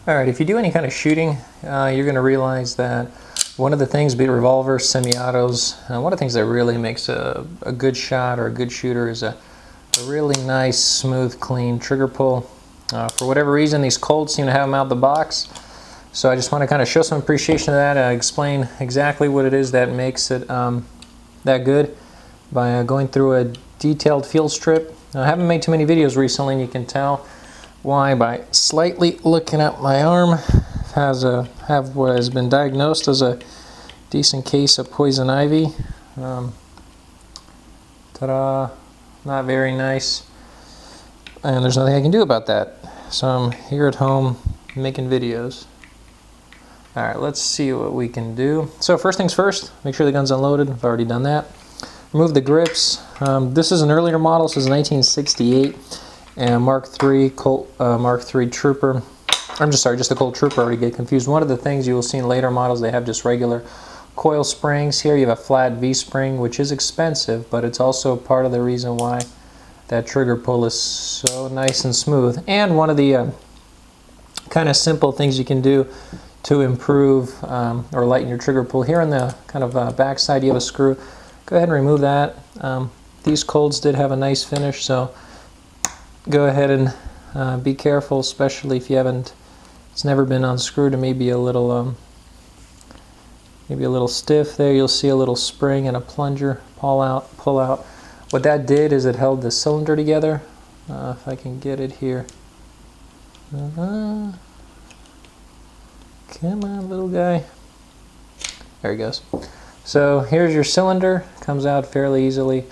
Alright, if you do any kind of shooting, you're going to realize that one of the things, be it revolvers, semi-autos, one of the things that really makes a good shot or a good shooter is a really nice, smooth, clean trigger pull. For whatever reason, these Colts seem to have them out the box. So I just want to kind of show some appreciation of that, explain exactly what it is that makes it that good by going through a detailed field strip. I haven't made too many videos recently, and you can tell why by slightly looking at my arm. Have what has been diagnosed as a decent case of poison ivy. Ta-da! Not very nice, and there's nothing I can do about that. So I'm here at home making videos. Alright, let's see what we can do. So first things first, make sure the gun's unloaded. I've already done that. Remove the grips. This is an earlier model, so this is 1968. And Mark III Colt, Mark III Trooper. I'm just sorry, just the Colt Trooper. I already get confused. One of the things you will see in later models, they have just regular coil springs. Here you have a flat V-spring, which is expensive, but it's also part of the reason why that trigger pull is so nice and smooth. And one of the kind of simple things you can do to improve or lighten your trigger pull. Here on the kind of back side, you have a screw. Go ahead and remove that. These Colts did have a nice finish, so go ahead and be careful, especially if you haven't. It's never been unscrewed, and maybe a little stiff there. You'll see a little spring and a plunger pull out. What that did is it held the cylinder together. If I can get it here. Come on, little guy. There he goes. So here's your cylinder. Comes out fairly easily.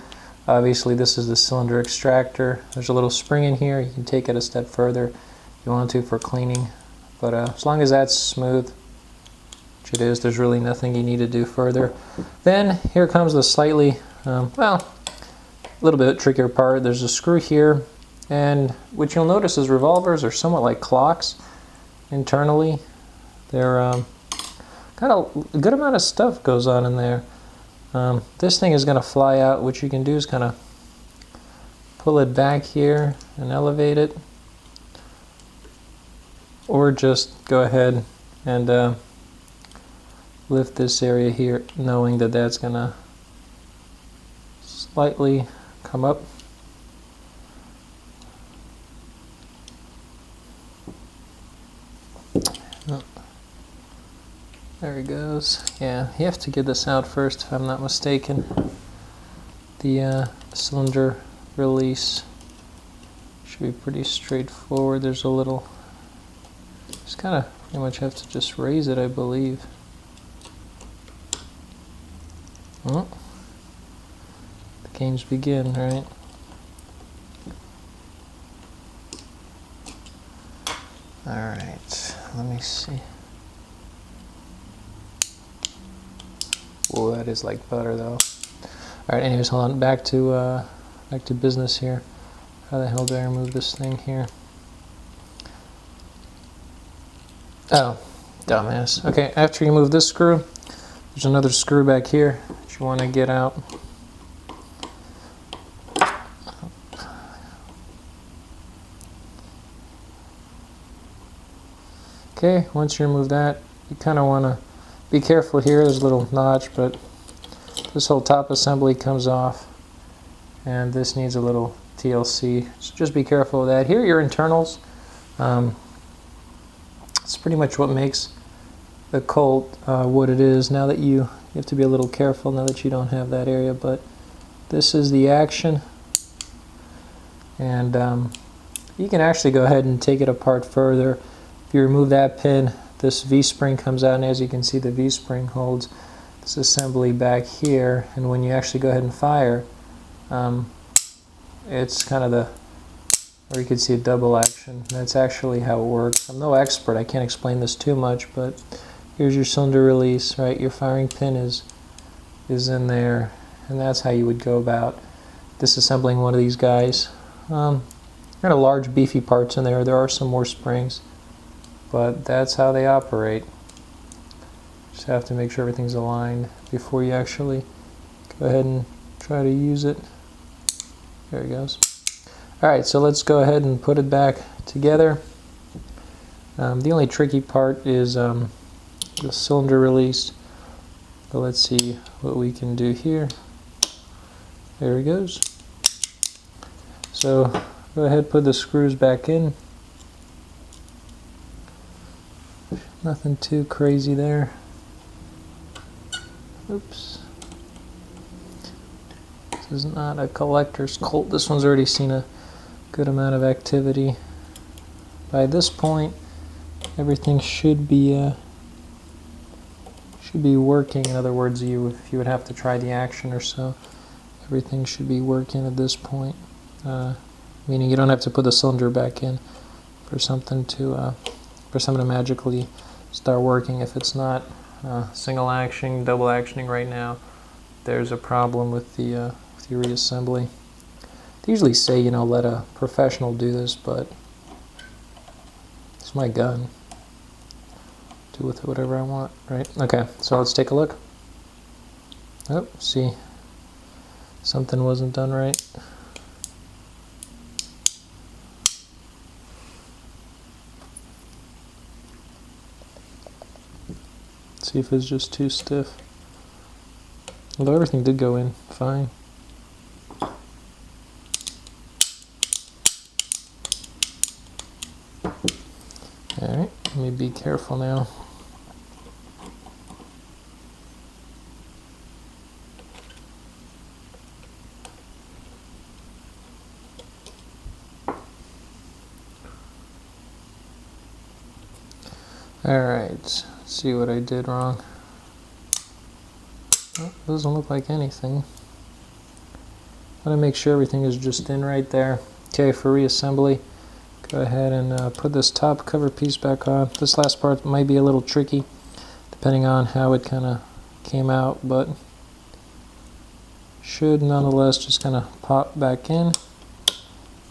Obviously this is the cylinder extractor. There's a little spring in here. You can take it a step further if you want to for cleaning. But as long as that's smooth, which it is, there's really nothing you need to do further. Then here comes the slightly, well, a little bit trickier part. There's a screw here, and what you'll notice is revolvers are somewhat like clocks internally. They're kind of a good amount of stuff goes on in there. This thing is going to fly out. What you can do is kind of pull it back here and elevate it, or just go ahead and lift this area here, knowing that that's going to slightly come up. There he goes. Yeah, you have to get this out first, if I'm not mistaken. The cylinder release should be pretty straightforward. There's a little, just kind of pretty much have to just raise it, I believe. Oh, the games begin, right? Alright, let me see. Whoa, that is like butter though. Alright, anyways, hold on. Back to business here. How the hell do I remove this thing here? Oh, dumbass. Okay, after you remove this screw, there's another screw back here that you want to get out. Okay, once you remove that, you kind of want to be careful here. There's a little notch, but this whole top assembly comes off, and this needs a little TLC. So just be careful of that. Here are your internals. It's pretty much what makes the Colt what it is. Now that you have to be a little careful now that you don't have that area, but this is the action, and you can actually go ahead and take it apart further. If you remove that pin, this V-spring comes out, and as you can see, the V-spring holds this assembly back here, and when you actually go ahead and fire, it's kind of the, or you can see a double action. That's actually how it works. I'm no expert, I can't explain this too much, but here's your cylinder release, right? Your firing pin is in there, and that's how you would go about disassembling one of these guys. Kind of large, beefy parts in there. There are some more springs, but that's how they operate. Just have to make sure everything's aligned before you actually go ahead and try to use it. There it goes. Alright, so let's go ahead and put it back together. The only tricky part is the cylinder release. But let's see what we can do here. There it goes. So go ahead, put the screws back in. Nothing too crazy there. Oops. This is not a collector's Colt. This one's already seen a good amount of activity. By this point, everything should be working. In other words, if you would have to try the action or so, everything should be working at this point. Meaning you don't have to put the cylinder back in for something to magically start working. If it's not single actioning, double actioning right now, there's a problem with the reassembly. They usually say, you know, let a professional do this, but it's my gun. Do with it whatever I want, right? Okay, so let's take a look. Oh, see, something wasn't done right. See if it's just too stiff. Although everything did go in fine. Alright, let me be careful now. Alright, let's see what I did wrong. Oh, doesn't look like anything. I want to make sure everything is just in right there. Okay, for reassembly, go ahead and put this top cover piece back on. This last part might be a little tricky, depending on how it kind of came out, but should nonetheless just kind of pop back in.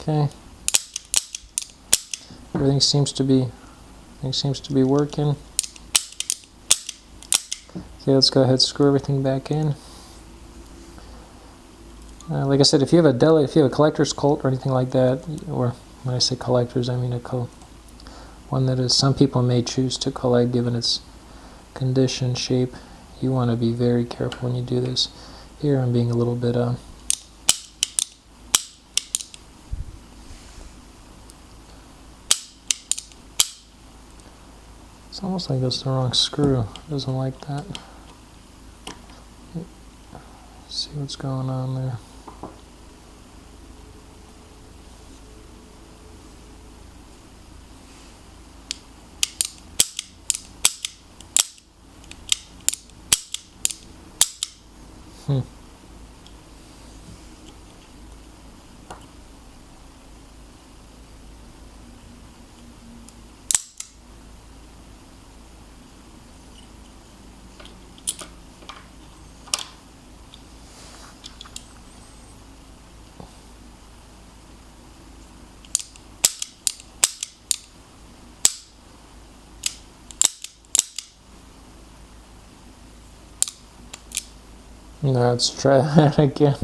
Okay, everything seems to be working. Okay, let's go ahead and screw everything back in. Like I said, if you have a collector's Colt or anything like that, or when I say collectors, I mean one that is some people may choose to collect given its condition, shape. You want to be very careful when you do this. Here I'm being a little bit it's almost like that's the wrong screw. It doesn't like that. Let's see what's going on there. Now let's try that again.